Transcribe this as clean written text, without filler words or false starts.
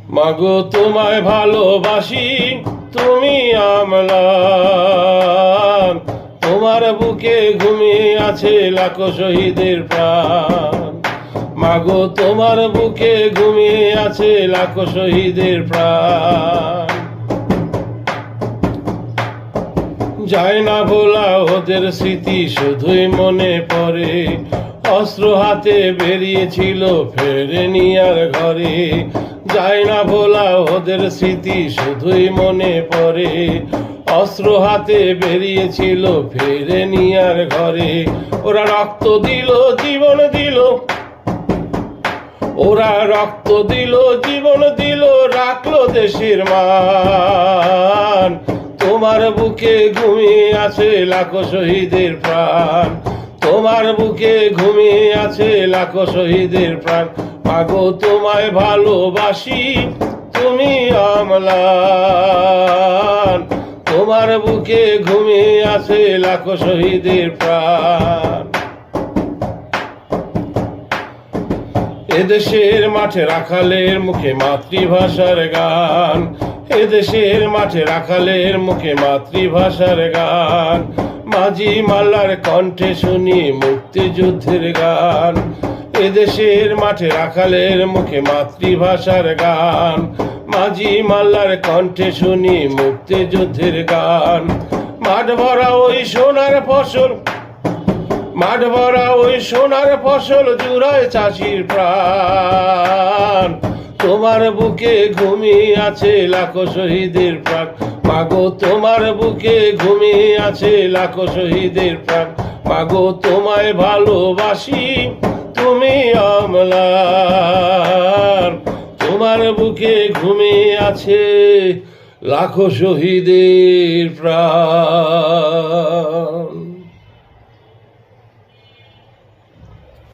মাগো তোমায় ভালোবাসি, তুমি আমলান। তোমার বুকে ঘুমিয়ে আছে লাখো শহীদের প্রাণ। মাগো তোমার বুকে ঘুমিয়ে আছে লাখো শহীদের প্রাণ। যায় না ভোলা ওদের স্মৃতি, শুধুই মনে পড়ে। অস্ত্র হাতে বেরিয়েছিল ফেরেনি আর ঘরে। যায় না ভোলা ওদের স্মৃতি, শুধুই মনে পড়ে। অস্ত্র হাতে বেরিয়েছিল ফেরেনি আর ঘরে। ওরা রক্ত দিল, জীবন দিল, ওরা রক্ত দিল, জীবন দিল, রাখলো দেশের মান। তোমার বুকে ঘুমিয়ে আছে লাখো শহীদের প্রাণ। তোমার বুকে ঘুমিয়ে আছে লাখো শহীদের প্রাণ। মাগো তোমায় ভালোবাসি, তুমি আমলান। তোমার বুকে ঘুমিয়ে আছে লাখো শহীদের প্রাণ। এদেশের মাঠে রাখালের মুখে মাতৃভাষার গান। এদেশের মাঠে রাখালের মুখে মাতৃভাষার গান। মাঝি মাল্লার কণ্ঠে শুনি মুক্তিযুদ্ধের গান। এদেশের মাঠে রাখালের মুখে মাতৃভাষার গান। মাঝি মাল্লার কণ্ঠে শুনি মুক্তিযুদ্ধের গান। মাঠ ভরা ওই সোনার ফসল, মাঠ ভরা ওই সোনার ফসল, জুড়ায় চাষির প্রাণ। তোমার বুকে ঘুমিয়ে আছে লাখো শহীদের প্রাণ। মাগো তোমার বুকে ঘুমিয়ে আছে লাখো শহীদের প্রাণ। মাগো তোমায় ভালোবাসি, তুমি আমলান। তোমার বুকে ঘুমিয়ে আছে লাখো শহীদের প্রাণ।